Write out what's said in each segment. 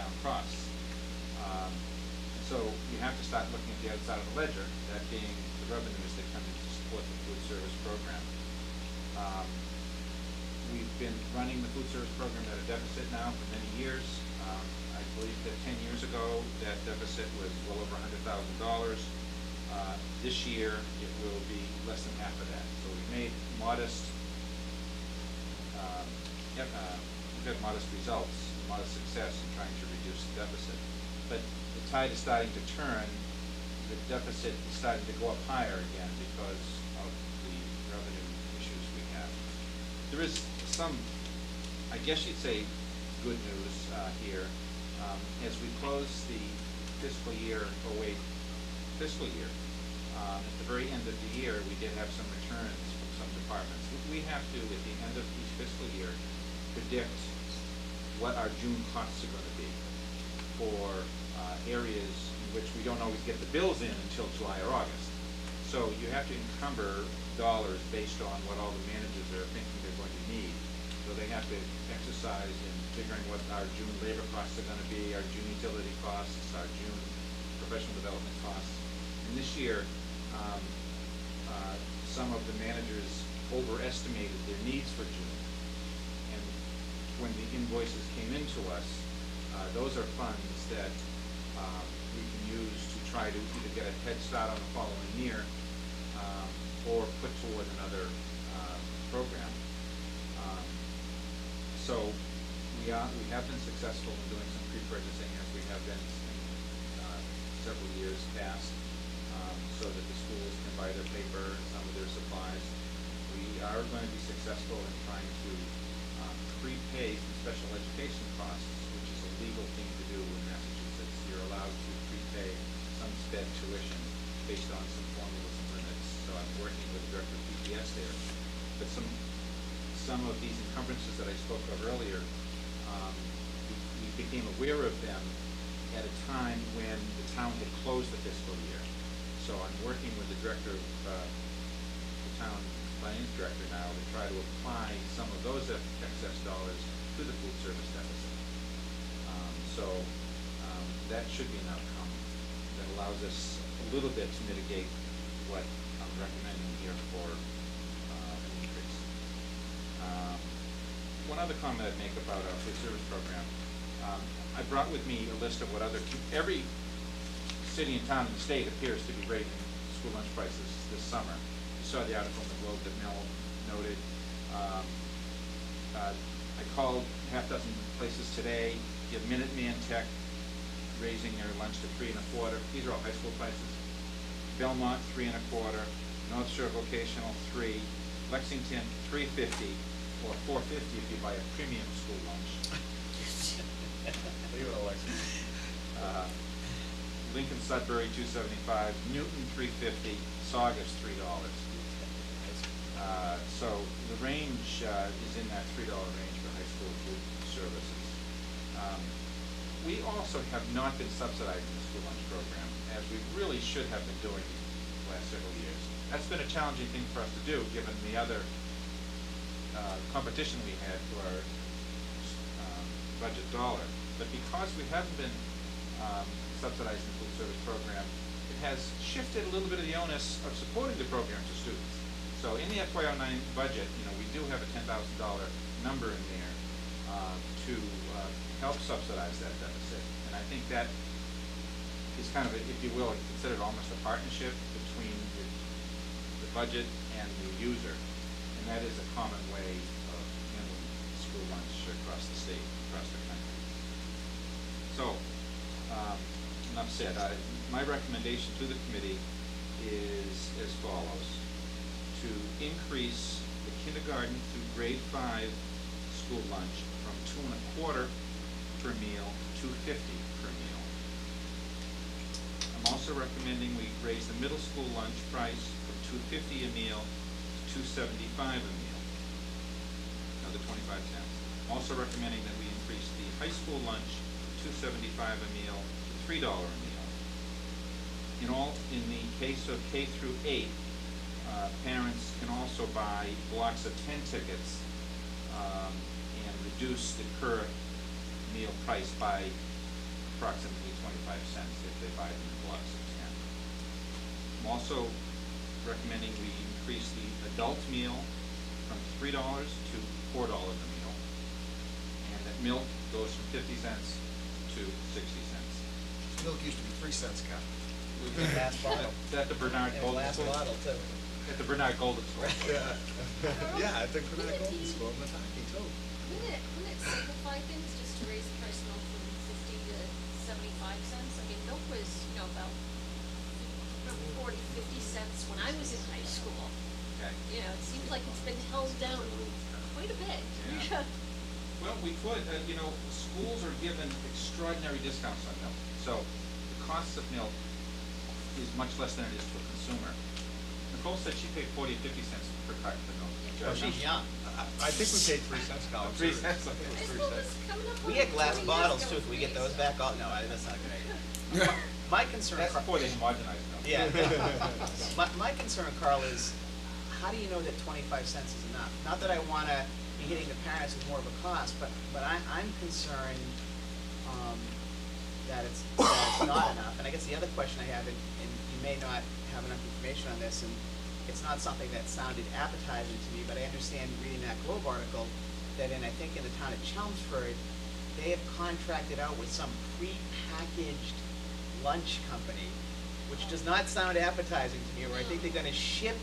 town costs. And so you have to start looking at the other side of the ledger, that being the revenues that come in to support the food service program. We've been running the food service program at a deficit now for many years. I believe that 10 years ago, that deficit was well over $100,000. This year, it will be less than half of that. So we've made modest, we've had modest results, modest success in trying to reduce the deficit. But the tide is starting to turn. The deficit is starting to go up higher again because of the revenue issues we have. There is some, I guess you'd say, good news here. As we close the fiscal year, '08 fiscal year, at the very end of the year, we did have some returns from some departments. We have to, at the end of each fiscal year, predict what our June costs are going to be for areas in which we don't always get the bills in until July or August. So you have to encumber dollars based on what all the managers are thinking they're going to need. So they have to exercise in figuring what our June labor costs are going to be, our June utility costs, our June professional development costs. And this year, some of the managers overestimated their needs for June. And when the invoices came into us, those are funds that we can use to try to either get a head start on the following year or put toward another program. So we have been successful in doing some pre-purchasing, as we have been in several years past, so that the schools can buy their paper and some of their supplies. We are going to be successful in trying to prepay some special education costs, which is a legal thing to do in Massachusetts. You're allowed to prepay some sped tuition based on some formulas and limits. So I'm working with the director of PPS there. But some of these encumbrances that I spoke of earlier, we became aware of them at a time when the town had closed the fiscal year. So I'm working with the director of the town finance director now to try to apply some of those excess dollars to the food service deficit. That should be an outcome that allows us a little bit to mitigate what I'm recommending here for an increase. One other comment I'd make about our food service program, I brought with me a list of what every city and town in the state appears to be raising school lunch prices this summer. You saw the article in the Globe that Mel noted. I called half dozen places today. You have Minuteman Tech raising their lunch to $3 1/4. These are all high school prices. Belmont $3 1/4. North Shore Vocational $3. Lexington $3.50 or $4.50 if you buy a premium school lunch. Leave it, Lexington. Lincoln Sudbury $2.75. Newton $3.50. Saugus $3. So the range is in that $3 range for high school food services. We also have not been subsidizing the school lunch program, as we really should have been doing the last several years. That's been a challenging thing for us to do, given the other competition we had for our budget dollar. But because we haven't been subsidizing the food service program, it has shifted a little bit of the onus of supporting the program to students. So in the FY09 budget, we do have a $10,000 number in there to help subsidize that deficit. And I think that is kind of, if you will, considered almost a partnership between the budget and the user. And that is a common way of handling school lunch across the state, across the country. So, enough said. My recommendation to the committee is as follows: to increase the kindergarten through grade 5 school lunch from $2 1/4 per meal to $2.50 per meal. I'm also recommending we raise the middle school lunch price from $2.50 a meal to $2.75 a meal, another 25 cents. I'm also recommending that we increase the high school lunch from $2.75 a meal to $3 a meal. In the case of K through 8, parents can also buy blocks of 10 tickets and reduce the per meal price by approximately 25 cents if they buy them in blocks of 10. I'm also recommending we increase the adult meal from $3 to $4 a meal, and that milk goes from 50 cents to 60 cents. Milk used to be 3 cents, Cal. Last bottle. At the Bernard And Golden last School. bottle too. At the Bernard Golden School. Yeah, I think we're not going to school, I'm talking too. Wouldn't it simplify things just to raise the price of milk from 50 to 75 cents? I mean, milk was, about 40, 50 cents when I was in high school. Okay. It seems like it's been held down quite a bit. Yeah. Well, we could, schools are given extraordinary discounts on milk. So the cost of milk is much less than it is to a consumer. Nicole said she paid 40 or 50 cents per carton for milk. Oh, she's young. I think we paid 3 cents, Cal. 3 cents. I think it High was 3 school cents. was coming up We on get glass 20 years bottles ago too, if we get for those me, back, so- no, that's not a good idea. My concern, That's before they homogenized milk. yeah. My concern, Carl, is how do you know that 25 cents is enough? Not that I wanna be hitting the parents with more of a cost, but I'm concerned, that it's not enough. And I guess the other question I have, and you may not have enough information on this, and it's not something that sounded appetizing to me, but I understand reading that Globe article that I think in the town of Chelmsford, they have contracted out with some pre-packaged lunch company, which does not sound appetizing to me, where I think they're gonna ship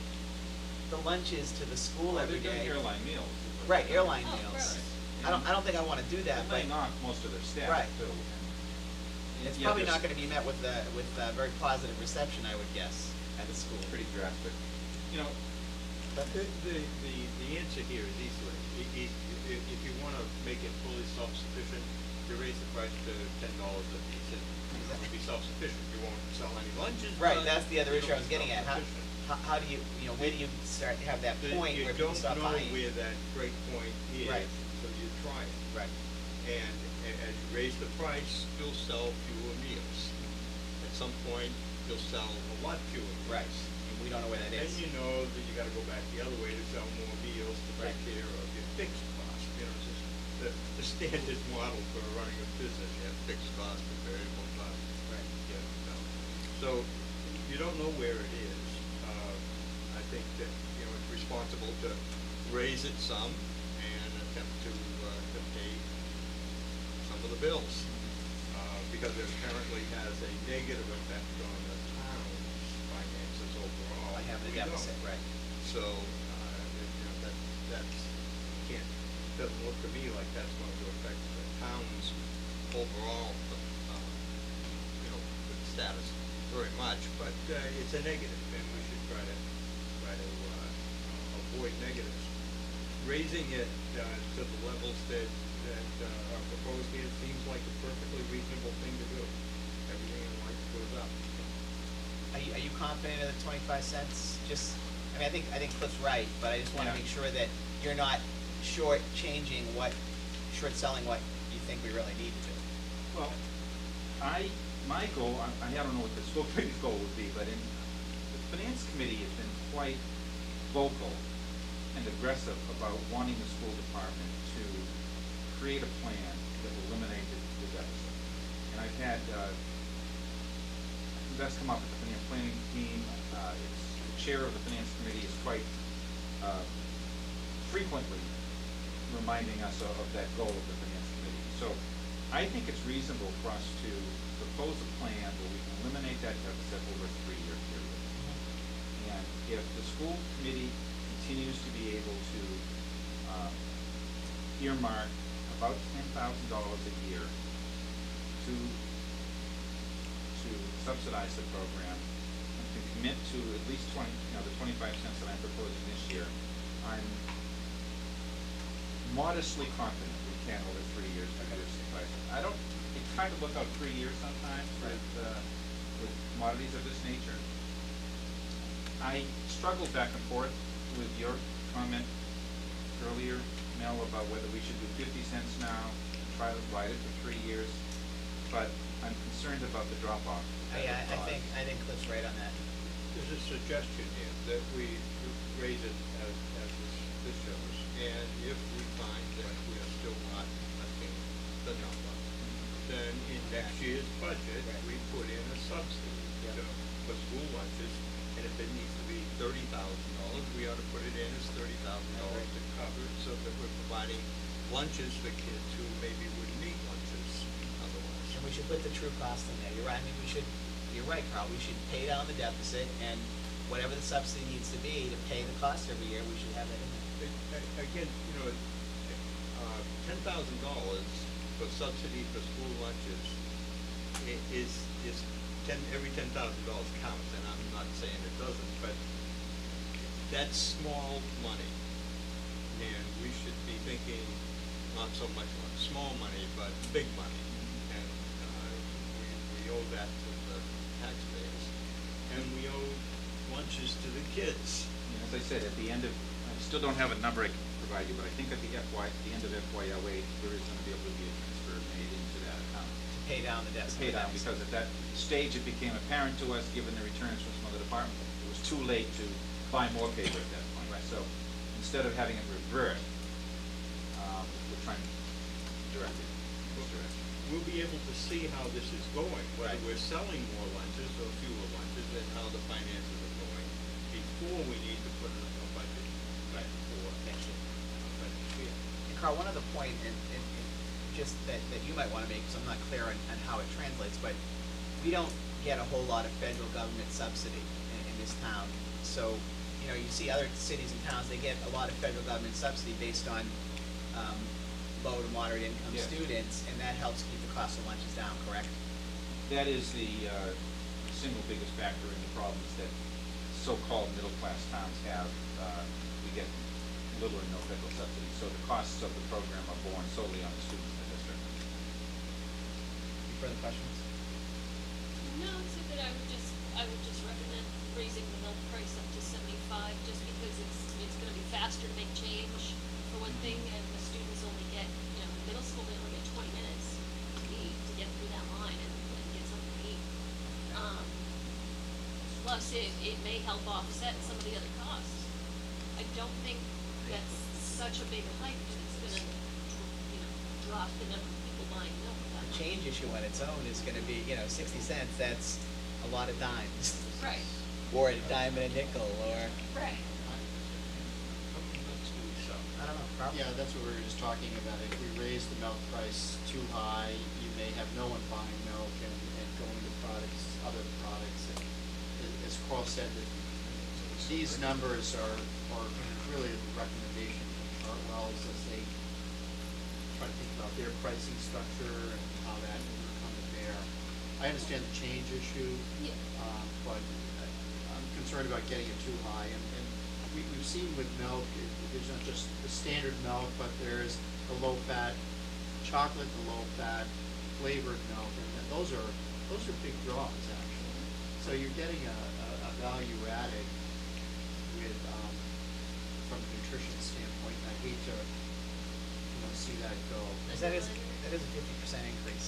the lunches to the school Well, every they're doing day. airline meals. Right, airline Oh, meals. right. I don't think I wanna do that, They're but laying off most of their staff Right. too. it's Yeah, probably not there's- gonna be met with a very positive reception, I would guess, at the school. Pretty drastic. But the answer here is easily, if you wanna make it fully self-sufficient, you raise the price to $10 a piece, and it will be self-sufficient. You won't sell any lunches. Right, but that's the other issue I it'll was be getting at. self-sufficient. How do you, where do you start to have that point where people stop You don't buying? know where that break point is, Right. so you try it. Right. And as you raise the price, you'll sell fewer meals. At some point, you'll sell a lot fewer meals. Right, and we don't know where that Then is. you know that you gotta go back the other way to sell more meals to Right. take care of your fixed costs. It's just the standard model for running a business. You have fixed costs and variable costs. Right. So you don't know where it is. I think that, it's responsible to raise it some and attempt to pay some of the bills. Because it apparently has a negative effect on the town's finances overall. I have the We don't. deficit, right. So, doesn't look to me like that's going to affect the town's overall, status very much, but, it's a negative, and we should try to avoid negatives. Raising it, to the levels that are proposed here seems like a perfectly reasonable thing to do. Everything in life goes up. Are you confident of the 25 cents? I think Cliff's right, but I just wanna Yeah. make sure that you're not short selling what you think we really need to do. Well, my goal, I don't know what the school committee's goal would be, but the finance committee has been quite vocal and aggressive about wanting the school department to create a plan that will eliminate the deficit. And I've had, that's come up at the finance planning team. The chair of the finance committee is quite frequently reminding us of that goal of the finance committee. So I think it's reasonable for us to propose a plan where we can eliminate that deficit over a 3-year period. And if the school committee continues to be able to earmark about $10,000 a year to subsidize the program, and can commit to at least the 25 cents that I'm proposing this year, I'm modestly confident we can over 3 years reduce the price. It's hard to look out 3 years sometimes with commodities of this nature. I struggled back and forth with your comment earlier, Mel, about whether we should do 50 cents now and try to ride it for 3 years, but I'm concerned about the drop-off. I think Cliff's right on that. There's a suggestion here that we raise it as this shows, and if we find that we are still not touching the number, then in next year's budget, Right. we put in a subsidy Yep. for school lunches, and if it needs to be $30,000, we ought to put it in as $30,000 to cover it, so that we're providing lunches for kids who maybe wouldn't eat lunches otherwise. And we should put the true cost in there, you're right, I mean, you're right, Carl, we should pay down the deficit, and whatever the subsidy needs to be to pay the cost every year, we should have that in there. Again, $10,000 for subsidy for school lunches every $10,000 counts, and I'm not saying it doesn't, but that's small money. And we should be thinking not so much on small money, but big money. And we owe that to the taxpayers. And we owe lunches to the kids. As I said, at the end of, I still don't have a number I can provide you, but I think at the end of FY08, there is gonna be able to be a transfer made into that account. To pay down the To deficit. pay down, because at that stage, it became apparent to us, given the returns from some other departments, it was too late to buy more paper at that point. Right. So, instead of having it revert, we're trying to direct it in this direction. We'll be able to see how this is going, whether Right. we're selling more lunches or fewer lunches, and how the finances are going, before we need to put in a budget for Next year. next year. And Carl, one other point, and just that you might wanna make, because I'm not clear on how it translates, but we don't get a whole lot of federal government subsidy in this town. So, you see other cities and towns, they get a lot of federal government subsidy based on, low to moderate income Yes. students, and that helps keep the cost of lunches down, correct? That is the single biggest factor in the problems that so-called middle-class towns have. We get little or no federal subsidy, so the costs of the program are borne solely on the students in the district. Any further questions? No, except that I would just recommend raising the milk price up to 75, just because it's gonna be faster to make change, for one thing, and the students only get, in middle school, they only get 20 minutes to eat, to get through that line and get something to eat. Plus, it may help offset some of the other costs. I don't think that's such a big hike that it's gonna, drop the number of people buying milk that The much. change issue on its own is gonna be, 60 cents, that's a lot of dimes. Right, Or a dime and a nickel, or, right. How many months do we sell? I don't know, probably. Yeah, that's what we were just talking about. If we raise the milk price too high, you may have no one buying milk and going to other products. And as Carl said, that these numbers are really a recommendation from Chartwell's as they try to think about their pricing structure and how that will come to bear. I understand the change issue. Yeah. But I'm concerned about getting it too high, and we've seen with milk, there's not just the standard milk, but there's the low-fat chocolate, the low-fat flavored milk, and those are big draws, actually. So you're getting a value added with, from a nutrition standpoint, and I hate to, see that go. Because that is a 50% increase,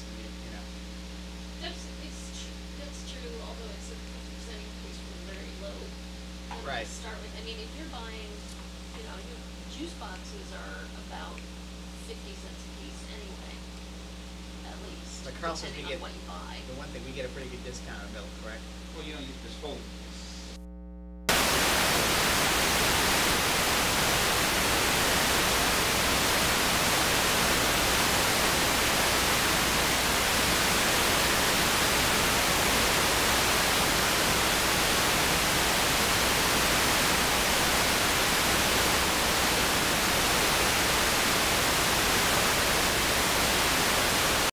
That's true, although it's a 50% increase from very low. Right. To start with, if you're buying, your juice boxes are about 50 cents a piece anyway, at least, But Carl says we depending get, on what you buy. the one thing, we get a pretty good discount on milk, correct? Well, this whole